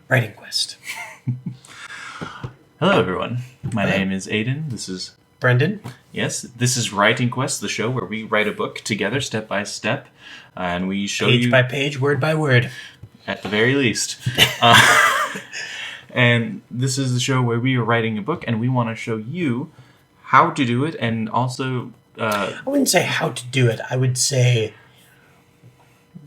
Writing Quest. Hello, everyone. My name is Aiden. This is Brendan. Yes, this is Writing Quest, the show where we write a book together, step by step, and we show Page you by page, word by word. at the very least. And this is the show where we are writing a book, and we want to show you how to do it, and also I wouldn't say how to do it. I would say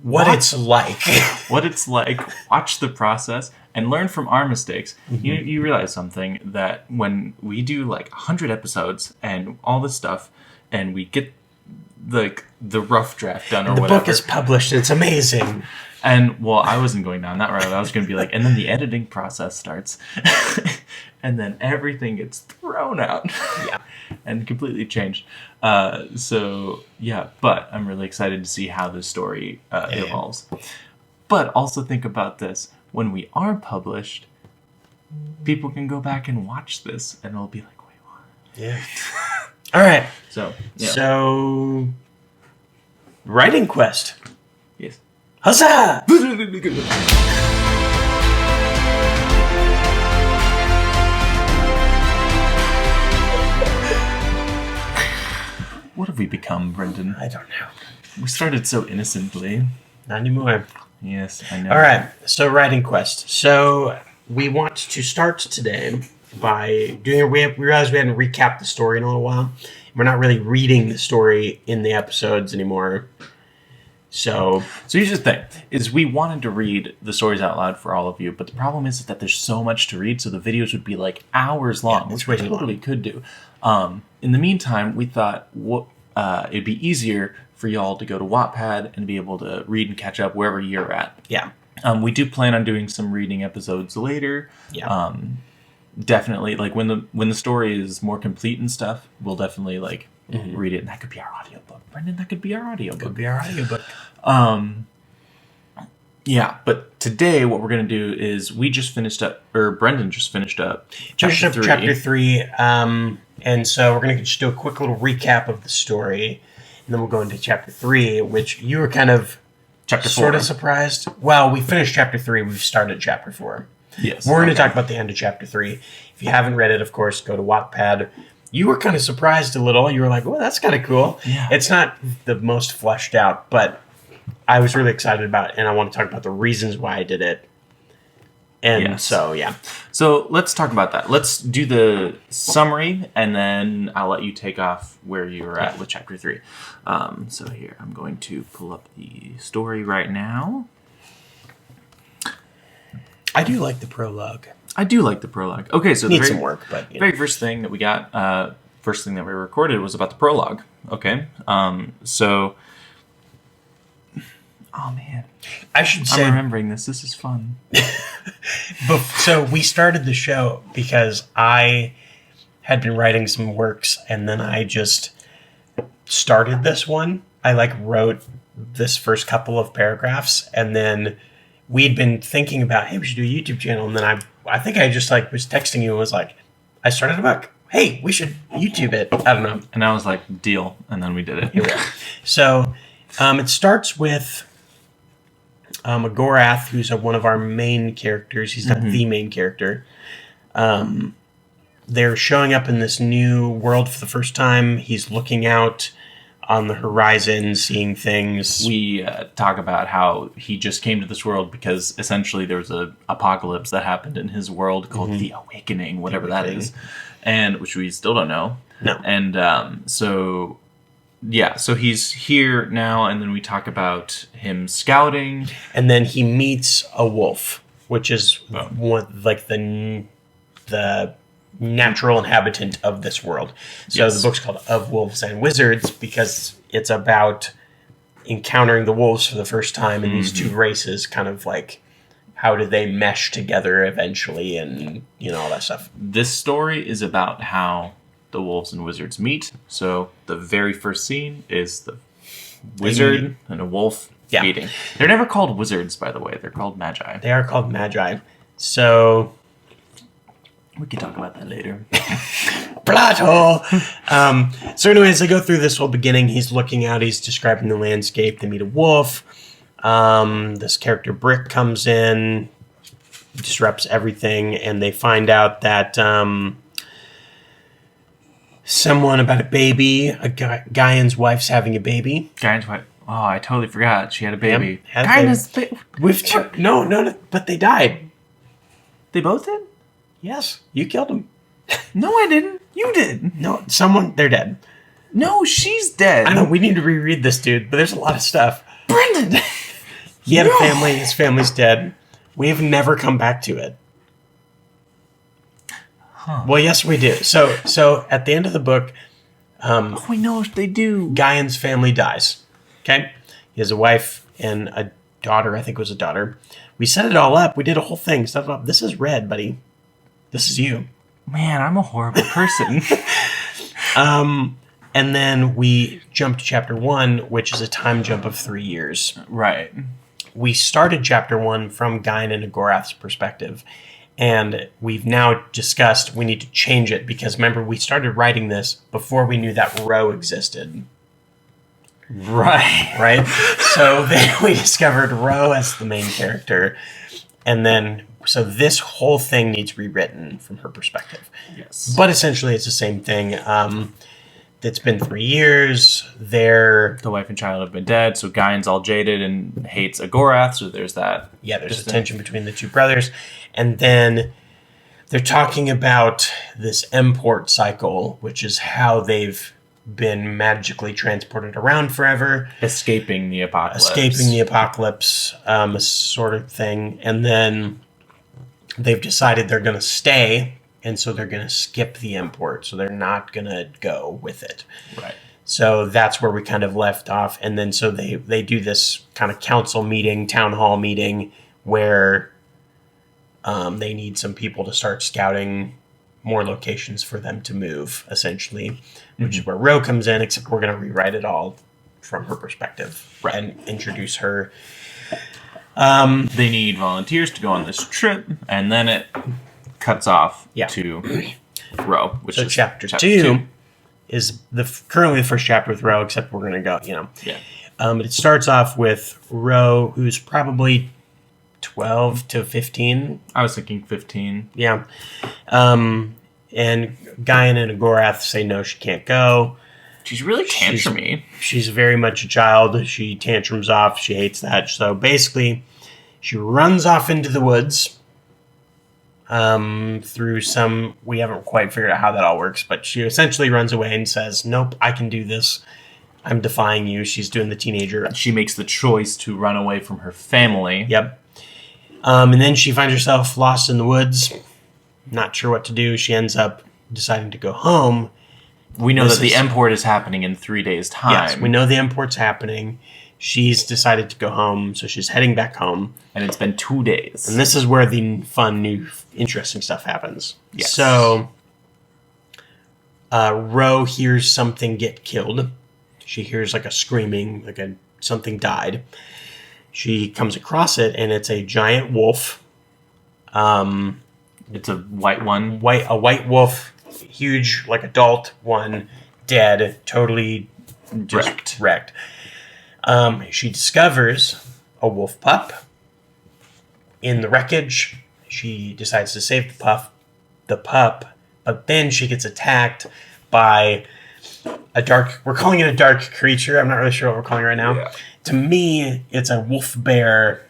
what it's like. what it's like. Watch the process and learn from our mistakes. Mm-hmm. You realize something, that when we do like 100 episodes and all this stuff, and we get the rough draft done or the whatever. book is published. It's amazing. And, well, I wasn't going down that road. I was going to be like, and then the editing process starts. And then everything gets thrown out. Yeah. And completely changed. So, yeah. But I'm really excited to see how this story evolves. But also think about this. When we are published, people can go back and watch this. And it'll be like, wait, what? Yeah. All right. So, yeah. So, Writing Quest. Yes. Huzzah! What have we become, Brendan? I don't know. We started so innocently. Not anymore. Yes, I know. All right. So, Writing Quest. So, we want to start today by doing. We realized we hadn't recapped the story in a little while. We're not really reading the story in the episodes anymore. So here's the thing, is we wanted to read the stories out loud for all of you, but the problem is that there's so much to read, so the videos would be like hours long, which we totally could do. In the meantime, we thought it'd be easier for y'all to go to Wattpad and be able to read and catch up wherever you're at. Yeah. We do plan on doing some reading episodes later. Yeah. Definitely, like when the story is more complete and stuff, we'll definitely read it, and that could be our audiobook. Brendan, that could be our audiobook. Could be our audiobook. Yeah, but today what we're going to do is Brendan just finished up Chapter 3. And so we're going to just do a quick little recap of the story, and then we'll go into Chapter 3, which you were kind of sort of surprised. Well, we finished Chapter 3. We've started Chapter 4. Yes. We're going to talk about the end of Chapter 3. If you haven't read it, of course, go to Wattpad. You were kind of surprised a little. You were like, well, that's kind of cool. Yeah. It's not the most fleshed out, but I was really excited about it, and I want to talk about the reasons why I did it. And so, yeah. So let's talk about that. Let's do the summary, and then I'll let you take off where you were at with Chapter 3. So here, I'm going to pull up the story right now. I do like the prologue. Okay, so Needs some work, but very first thing that we got, first thing that we recorded was about the prologue. Okay, so, oh man, I should say, I'm remembering this. This is fun. So we started the show because I had been writing some works, and then I just started this one. I wrote this first couple of paragraphs, and then we'd been thinking about, hey, we should do a YouTube channel, and then I think I just was texting you and was like, I started a book. Hey, we should YouTube it. I don't know. And I was like, deal. And then we did it. Here we are. So it starts with Agorath, who's one of our main characters. He's not the main character. They're showing up in this new world for the first time. He's looking out on the horizon, seeing things. We talk about how he just came to this world because essentially there was an apocalypse that happened in his world called the Awakening, whatever that is, and which we still don't know. No. And so he's here now, and then we talk about him scouting. And then he meets a wolf, which is the natural inhabitant of this world. So the book's called Of Wolves and Wizards because it's about encountering the wolves for the first time, and these two races kind of how do they mesh together eventually, and all that stuff. This story is about how the wolves and wizards meet. So the very first scene is the wizard and a wolf meeting. They're never called wizards, by the way. They're called magi. They are called magi. So we can talk about that later. Plot hole! So anyways, they go through this whole beginning. He's looking out. He's describing the landscape. They meet a wolf. This character Brick comes in. disrupts everything, and they find out that someone about a baby, Gaian's wife's having a baby. Gaian's wife. Oh, I totally forgot. She had a baby. Yep, no, but they died. They both did? Yes, you killed them. No, I didn't. You did. No, they're dead. No, she's dead. I know, we need to reread this, dude, but there's a lot of stuff. Brendan! He had a family, his family's dead. We have never come back to it. Huh. Well, yes, we do. So at the end of the book, we know they do. Gaian's family dies. Okay? He has a wife and a daughter. I think it was a daughter. We set it all up. We did a whole thing. Set it up. This is Red, buddy. This is you. Man, I'm a horrible person. And then we jump to chapter 1, which is a time jump of 3 years. Right. We started chapter 1 from Gaian and Agorath's perspective. And we've now discussed we need to change it because, remember, we started writing this before we knew that Ro existed. Right? So then we discovered Ro as the main character. And then, so this whole thing needs rewritten from her perspective. Yes. But essentially it's the same thing. It's been 3 years. The wife and child have been dead, so Gaian's all jaded and hates Agorath, so there's that. Yeah, there's a tension between the two brothers. And then they're talking about this import cycle, which is how they've been magically transported around forever. Escaping the apocalypse, sort of thing. And then they've decided they're going to stay, and so they're going to skip the import. So they're not going to go with it. Right. So that's where we kind of left off. And then so they do this kind of council meeting, town hall meeting, where they need some people to start scouting more locations for them to move, essentially, which is where Ro comes in, except we're going to rewrite it all from her perspective and introduce her. They need volunteers to go on this trip, and then it cuts off to Ro, which is chapter 2 is currently the first chapter with Ro, except we're going to go, Yeah. It starts off with Ro, who's probably 12 to 15. I was thinking 15. Yeah. And Gaian and Agorath say no, she can't go. She's really tantrumy. She's very much a child. She tantrums off. She hates that. So basically, she runs off into the woods through some... We haven't quite figured out how that all works, but she essentially runs away and says, nope, I can do this. I'm defying you. She's doing the teenager. She makes the choice to run away from her family. Yep. And then she finds herself lost in the woods, not sure what to do. She ends up deciding to go home. We know that the import is happening in 3 days' time. Yes, we know the import's happening. She's decided to go home, so she's heading back home. And it's been 2 days. And this is where the fun, new, interesting stuff happens. Yes. So, Ro hears something get killed. She hears like a screaming, something died. She comes across it, and it's a giant wolf. It's a white one. A white wolf, huge, like adult one, dead, totally just wrecked. She discovers a wolf pup in the wreckage. She decides to save the pup, but then she gets attacked by we're calling it a dark creature. I'm not really sure what we're calling it right now. Yeah. To me, it's a wolf bear,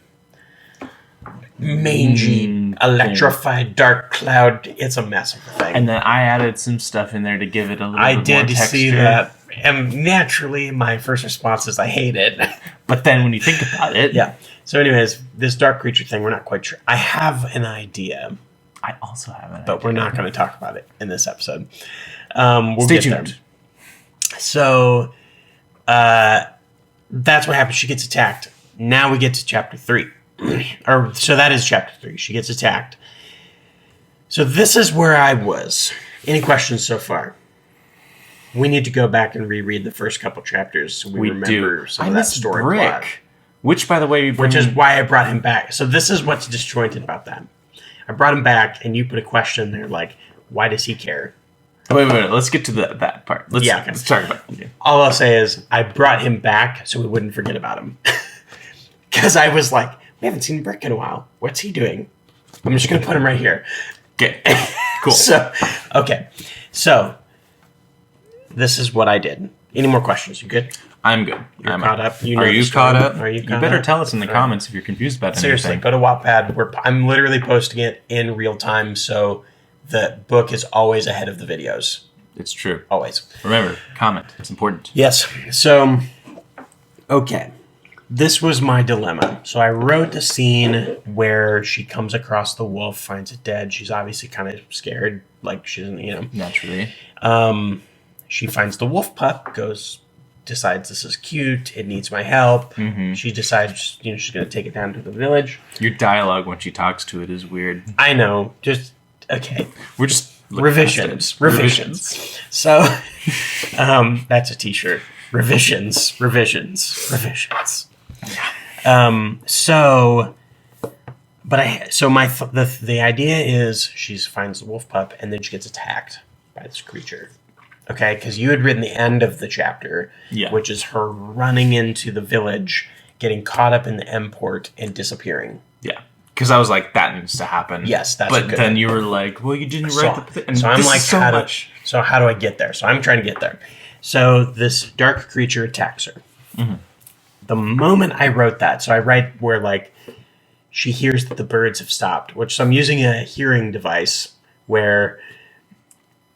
mangy, electrified dark cloud. It's a mess of a thing. And then I added some stuff in there to give it a little bit more texture. I did see that. And naturally, my first response is I hate it. But then when you think about it... Yeah. So anyways, this dark creature thing, we're not quite sure. I have an idea. I also have an idea. But we're not going to talk about it in this episode. Stay tuned. There. So, that's what happens. She gets attacked. Now we get to chapter 3. So that is chapter 3. She gets attacked. So this is where I was. Any questions so far? We need to go back and reread the first couple chapters so we remember some of that story plot. Which, by the way... Which is why I brought him back. So this is what's disjointed about that. I brought him back, and you put a question there like, why does he care? Wait. Let's get to that part. Let's talk about it. All I'll say is I brought him back so we wouldn't forget about him. Because I was like, we haven't seen Brick in a while. What's he doing? I'm just gonna put them right here. Okay. Cool. So this is what I did. Any more questions? You good? I'm good. You're caught up. You know Are you caught up? Are you caught better up? tell us in the comments if you're confused about Seriously, anything. go to Wattpad. I'm literally posting it in real time, so the book is always ahead of the videos. It's true. Always. Remember, comment. It's important. Yes. So, okay. This was my dilemma. So I wrote a scene where she comes across the wolf, finds it dead. She's obviously kind of scared, like she doesn't, Naturally. She finds the wolf pup, decides this is cute, it needs my help. Mm-hmm. She decides, she's going to take it down to the village. Your dialogue when she talks to it is weird. I know. Just, okay. We're just... Revisions. So, that's a t-shirt. Revisions. The idea is she finds the wolf pup and then she gets attacked by this creature. Okay, because you had written the end of the chapter, which is her running into the village, getting caught up in the M port, and disappearing. Yeah, because I was like, that needs to happen. Yes, that's but a good then one. you were like, well, you didn't write the thing. So I'm like, so how do I get there? So I'm trying to get there. So this dark creature attacks her. Mm-hmm. The moment I wrote that, so I write where like she hears that the birds have stopped, so I'm using a hearing device where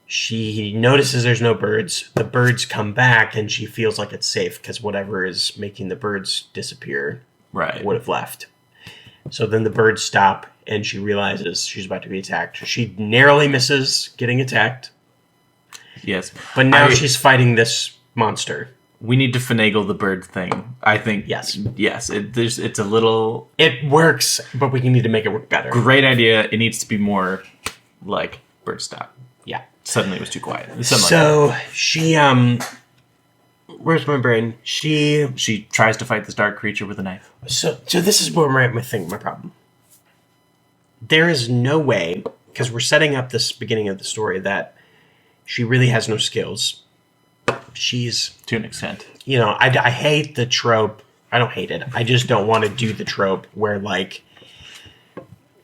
she notices there's no birds. The birds come back and she feels like it's safe because whatever is making the birds disappear would have left. So then the birds stop and she realizes she's about to be attacked. She narrowly misses getting attacked. Yes. But now she's fighting this monster. We need to finagle the bird thing. I think. Yes. Yes. It's a little... It works, but we need to make it work better. Great idea. It needs to be more like bird stop. Yeah. Suddenly it was too quiet. She, where's my brain? She tries to fight this dark creature with a knife. So this is where my problem. There is no way, because we're setting up this beginning of the story, that she really has no skills. She's... To an extent. I hate the trope. I don't hate it. I just don't want to do the trope where, like,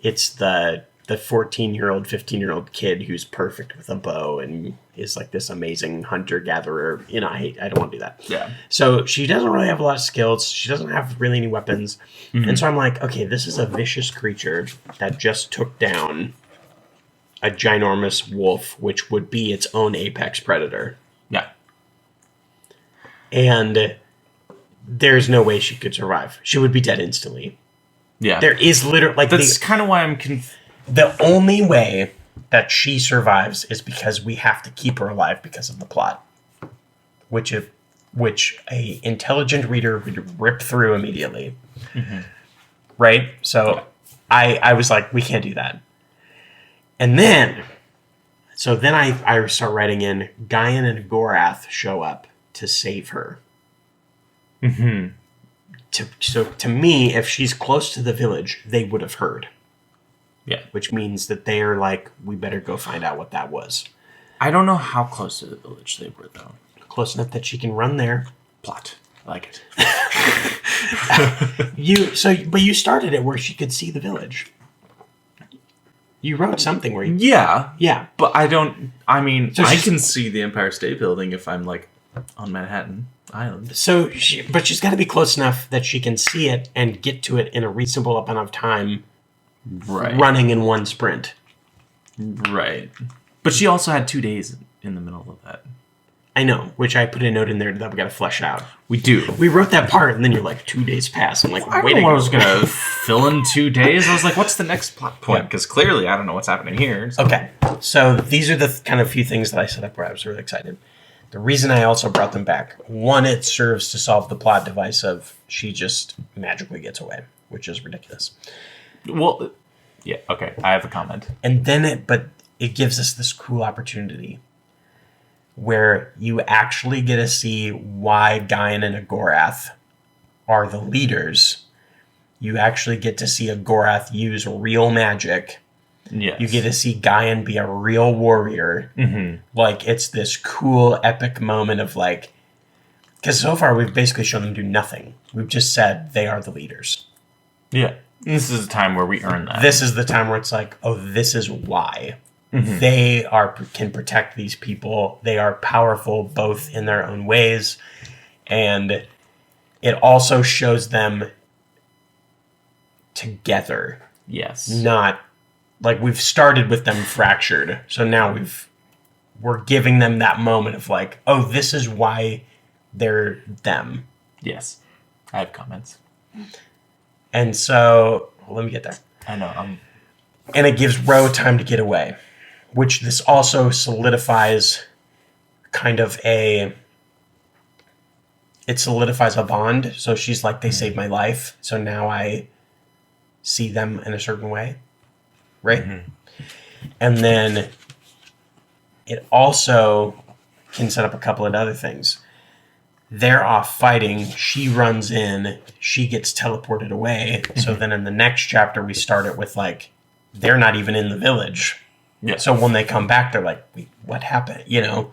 it's the 14-year-old, 15-year-old kid who's perfect with a bow and is like this amazing hunter-gatherer. I don't want to do that. Yeah. So she doesn't really have a lot of skills. She doesn't have really any weapons. Mm-hmm. And so I'm like, okay, this is a vicious creature that just took down a ginormous wolf, which would be its own apex predator. Yeah. And there's no way she could survive. She would be dead instantly. Yeah. There is literally... like that's kind of why I'm the only way that she survives is because we have to keep her alive because of the plot, which a intelligent reader would rip through immediately. Mm-hmm. Right? So I was like, we can't do that. And then I start writing in Gaian and Gorath show up to save her. Mm-hmm. So to me, if she's close to the village, they would have heard. Yeah. Which means that they are like, we better go find out what that was. I don't know how close to the village they were, though. Close enough that she can run there. Plot. I like it. But you started it where she could see the village. You wrote something where you... Yeah. But I can see the Empire State Building if I'm, like, on Manhattan Island. But she's got to be close enough that she can see it and get to it in a reasonable amount of time. Right. Running in one sprint. Right. But she also had 2 days in the middle of that. I know, which I put a note in there that we got to flesh out. We do. We wrote that part, and then you're like, 2 days pass. I'm like, I don't know what I was going to fill in 2 days. I was like, what's the next plot point? Because clearly I don't know what's happening here. So. Okay. So these are the kind of few things that I set up where I was really excited. The reason I also brought them back, one, it serves to solve the plot device of she just magically gets away, which is ridiculous. Well, yeah, okay. I have a comment. And then it gives us this cool opportunity where you actually get to see why Gaian and Agorath are the leaders. You actually get to see Agorath use real magic. Yes. You get to see Gaian be a real warrior. Mm-hmm. Like, it's this cool, epic moment of, like... Because so far, we've basically shown them do nothing. We've just said they are the leaders. Yeah. This is a time where we earn that. This is the time where it's like, oh, this is why. They can protect these people. They are powerful both in their own ways. And it also shows them together. Yes. Not like we've started with them fractured. So now we're giving them that moment of like, oh, this is why they're them. Yes. I have comments. And so, let me get there. I know. And it gives Ro time to get away, which this also solidifies kind of it solidifies a bond. So she's like, they saved my life. So now I see them in a certain way. Right? Mm-hmm. And then it also can set up a couple of other things. They're off fighting. She runs in. She gets teleported away. So then in the next chapter, we start it with like, they're not even in the village. Yeah. So when they come back, they're like, wait, what happened? You know?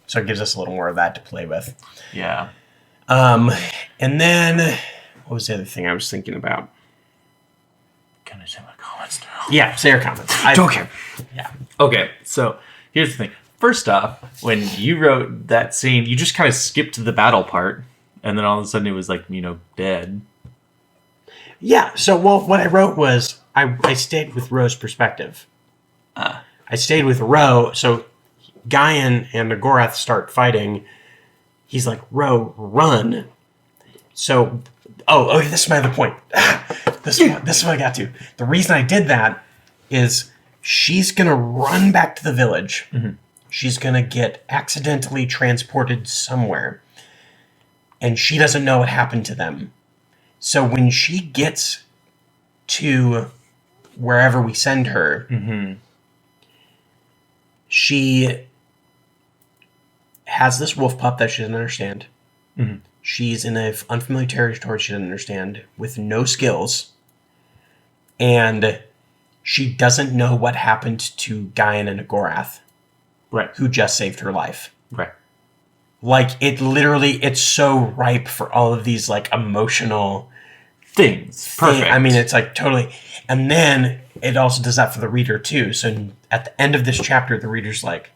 So it gives us a little more of that to play with. Yeah. And then, what was the other thing I was thinking about? Can I say my comments now? Yeah, say your comments. Okay. Yeah. Okay, so here's the thing. First off, when you wrote that scene, you just kind of skipped to the battle part, and then all of a sudden it was like, dead. Yeah, so what I wrote was, I stayed with Ro's perspective. I stayed with Ro, so Gaian and Nagorath start fighting. He's like, Ro, run. So, this is my other point. This is what I got to. The reason I did that is she's going to run back to the village. Mm-hmm. She's going to get accidentally transported somewhere. And she doesn't know what happened to them. So when she gets to wherever we send her, she has this wolf pup that she doesn't understand. Mm-hmm. She's in an unfamiliar territory she doesn't understand, with no skills. And she doesn't know what happened to Gaian and Nagorath. Right. Who just saved her life. Right. Like, it's so ripe for all of these, like, emotional things. Perfect. I mean, it's like totally. And then it also does that for the reader, too. So at the end of this chapter, the reader's like,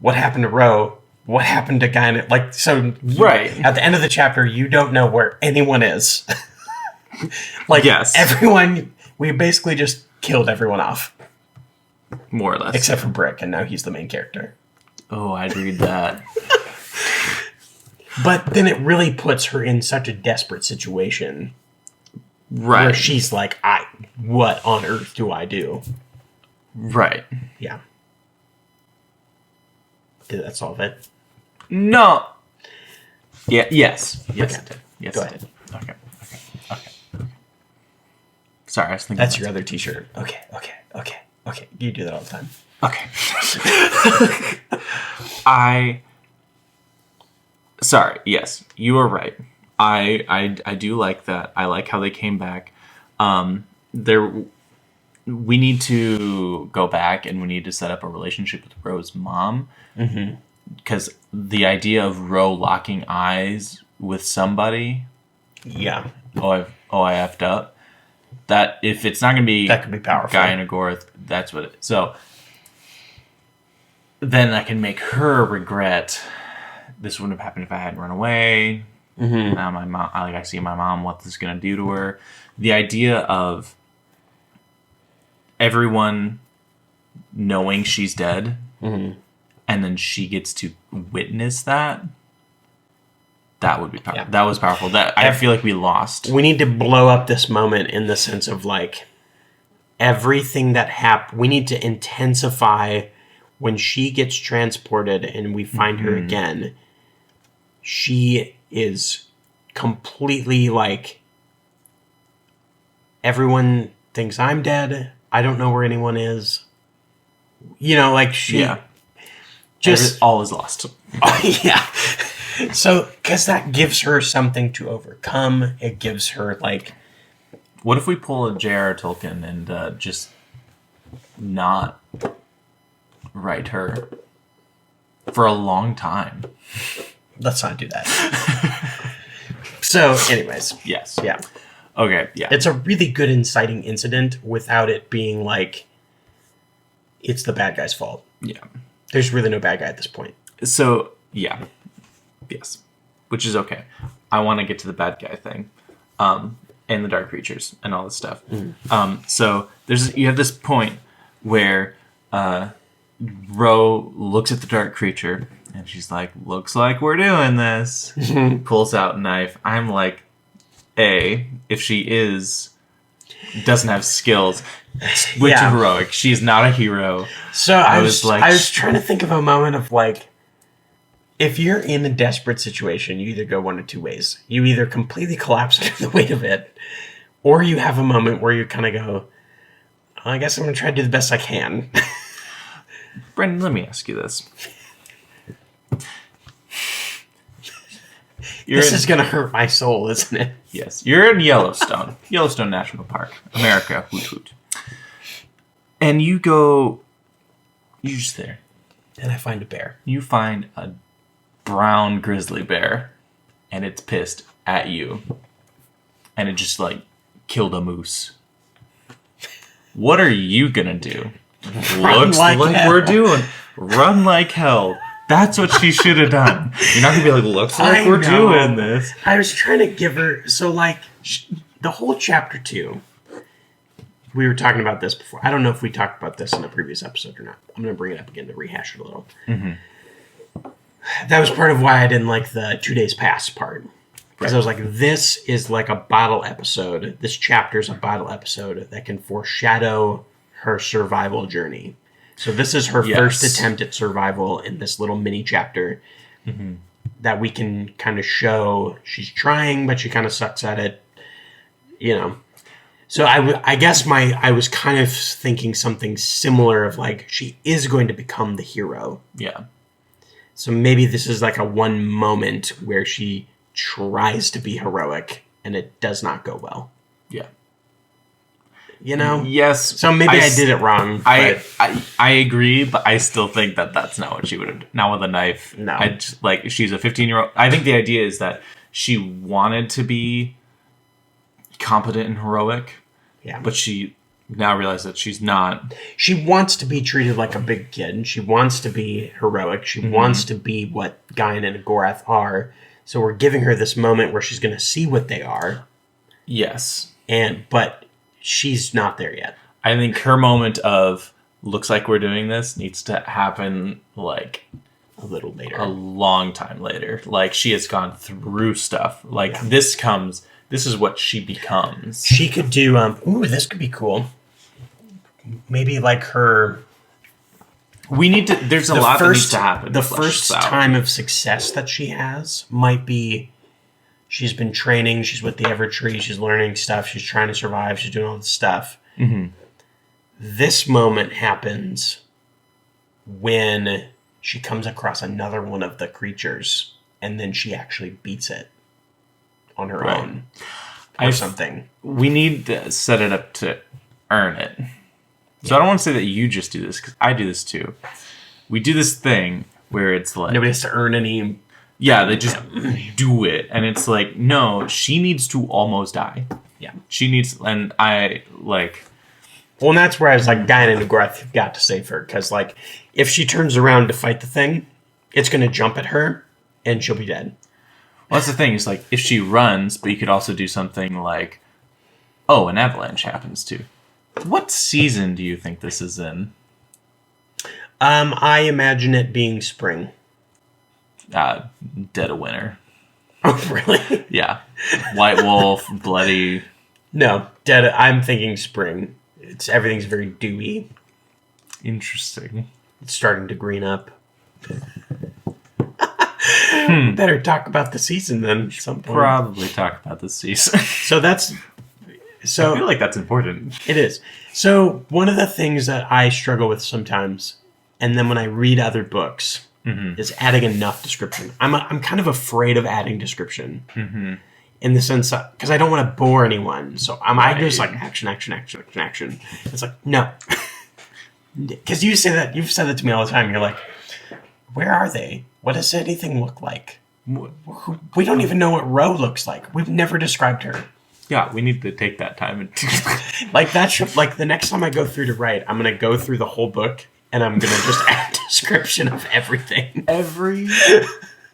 what happened to Ro? What happened to Gaian? Like, so right. At the end of the chapter, you don't know where anyone is. Like, yes. Everyone, we basically just killed everyone off. More or less. Except for Brick, and now he's the main character. Oh, I'd read that. But then it really puts her in such a desperate situation. Right. Where she's like, what on earth do I do? Right. Yeah. Did that solve it? No. Yeah. Yes. Yes, okay. It did. Yes, Go it ahead. did. Okay. Sorry, I was thinking. That's your other T-shirt. Okay. You do that all the time. Okay. Sorry. Yes, you are right. I do like that. I like how they came back. We need to go back and we need to set up a relationship with Ro's mom. Mm-hmm. Because the idea of Ro locking eyes with somebody. Yeah. I effed up. That if it's not going to be that could be powerful. Guy and Agorath, that's what it. So then I can make her regret. This wouldn't have happened if I hadn't run away. Mm-hmm. Now my mom, I see my mom. What this is going to do to her? The idea of everyone knowing she's dead, and then she gets to witness that. That would be powerful. Yeah. That was powerful. That I feel like we lost. We need to blow up this moment in the sense of like everything that happened. We need to intensify when she gets transported and we find her again. She is completely like, everyone thinks I'm dead. I don't know where anyone is. Like she just all is lost. Yeah. So, because that gives her something to overcome. It gives her, like... What if we pull a J.R.R. Tolkien and just not write her for a long time? Let's not do that. So, anyways. Yes. Yeah. Okay, yeah. It's a really good inciting incident without it being like it's the bad guy's fault. Yeah. There's really no bad guy at this point. So, yeah. Yes. Which is okay. I want to get to the bad guy thing. And the dark creatures and all this stuff. So you have this point where Ro looks at the dark creature and she's like, looks like we're doing this. Pulls out a knife. I'm like, if she doesn't have skills, which are heroic. She's not a hero. So I was trying to think of a moment of like, if you're in a desperate situation, you either go one of two ways. You either completely collapse under the weight of it, or you have a moment where you kind of go, I guess I'm going to try to do the best I can. Brendan, let me ask you this. This is going to hurt my soul, isn't it? Yes. You're in Yellowstone National Park, America, hoot hoot. And you're just there. And I find a bear. You find a brown grizzly bear, and it's pissed at you. And it just, like, killed a moose. What are you going to do? Looks like we're doing. Run like hell. That's what she should have done. You're not going to be like, looks like we're doing this. I was trying to give her... So, like, the whole chapter 2... We were talking about this before. I don't know if we talked about this in a previous episode or not. I'm going to bring it up again to rehash it a little. Mm-hmm. That was part of why I didn't like the 2 days past part. Because I was like, this is like a bottle episode. This chapter is a bottle episode that can foreshadow her survival journey. So this is her first attempt at survival in this little mini chapter that we can kind of show she's trying, but she kind of sucks at it. You know. So I guess I was kind of thinking something similar of like, she is going to become the hero. Yeah. So maybe this is like a one moment where she tries to be heroic and it does not go well. Yeah. You know? Yes. So maybe I did it wrong. I agree, but I still think that's not what she would have done. Not with a knife. No. She's a 15-year-old. I think the idea is that she wanted to be competent and heroic. Yeah. But she now realizes that she's not. She wants to be treated like a big kid. She wants to be heroic. She wants to be what Guyan and Gorath are. So we're giving her this moment where she's going to see what they are. Yes. But she's not there yet. I think her moment of looks like we're doing this needs to happen like a little later. A long time later. Like she has gone through stuff. Like this is what she becomes. She could do this could be cool. Maybe like her there's a lot that needs to happen. The first time of success that she has might be she's been training, she's with the Evertree, she's learning stuff, she's trying to survive, she's doing all this stuff. Mm-hmm. This moment happens when she comes across another one of the creatures and then she actually beats it on her own or something. We need to set it up to earn it. So I don't want to say that you just do this, because I do this too. We do this thing where it's like... Nobody has to earn any... Yeah, they just do it. And it's like, no, she needs to almost die. Yeah. She needs... And I, like... Well, and that's where I was like, Guyan and Gorath have got to save her. Because, like, if she turns around to fight the thing, it's going to jump at her, and she'll be dead. Well, that's the thing. It's like, if she runs, but you could also do something like... Oh, an avalanche happens too. What season do you think this is in? I imagine it being spring. Dead of winter. Oh, really? Yeah. White wolf, bloody. No, dead. I'm thinking spring. Everything's very dewy. Interesting. It's starting to green up. Better talk about the season then. Probably talk about the season. So I feel like that's important. It is. So one of the things that I struggle with sometimes, and then when I read other books, is adding enough description. I'm kind of afraid of adding description in the sense that, because I don't want to bore anyone. So I just like action. It's like, no. Because you've said that to me all the time. You're like, where are they? What does anything look like? We don't even know what Ro looks like. We've never described her. Yeah, we need to take that time and Like that should, like the next time I go through to write, I'm gonna go through the whole book and I'm gonna just add a description of everything.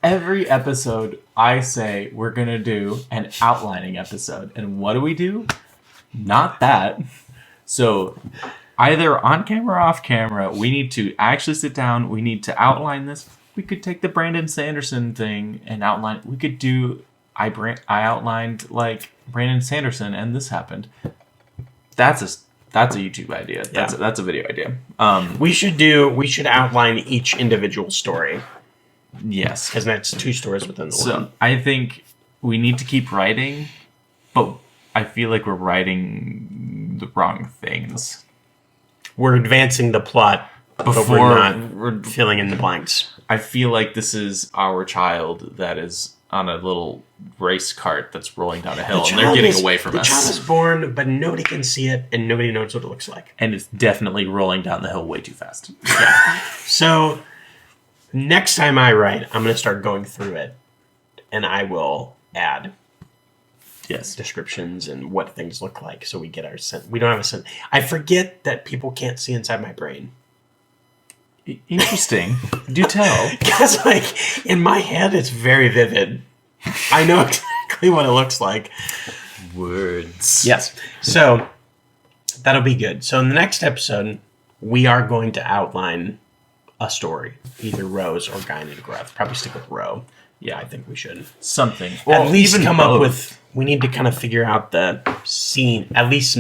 every episode I say we're gonna do an outlining episode. And what do? Not that. So either on camera or off camera, we need to actually sit down, we need to outline this. We could take the Brandon Sanderson thing and outline. We could do I outlined like Brandon Sanderson and this happened. That's a YouTube idea. That's a video idea. We should outline each individual story. Yes, because that's 2 stories within the one. So I think we need to keep writing, but I feel like we're writing the wrong things. We're advancing the plot Before we're filling in the blanks. I feel like this is our child that is on a little race cart that's rolling down a hill, and they're getting away from us. The child is born, but nobody can see it, and nobody knows what it looks like. And it's definitely rolling down the hill way too fast. Yeah. So next time I write, I'm going to start going through it, and I will add descriptions and what things look like, so we get our sense. We don't have a sense. I forget that people can't see inside my brain. Interesting. Do tell. Because, like, in my head, it's very vivid. I know exactly what it looks like. Words. Yes. So that'll be good. So in the next episode, we are going to outline a story, either Rose or Guy Need a Growth. Probably stick with Roe. Yeah, I think we should. Something. Well, at least even come up with. We need to kind of figure out the scene, at least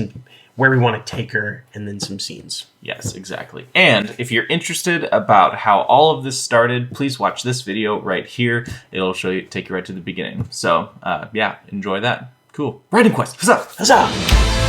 where we want to take her, and then some scenes. Yes, exactly. And if you're interested about how all of this started, please watch this video right here. It'll take you right to the beginning. So, yeah, enjoy that. Cool. Writing quest. Huzzah! Huzzah!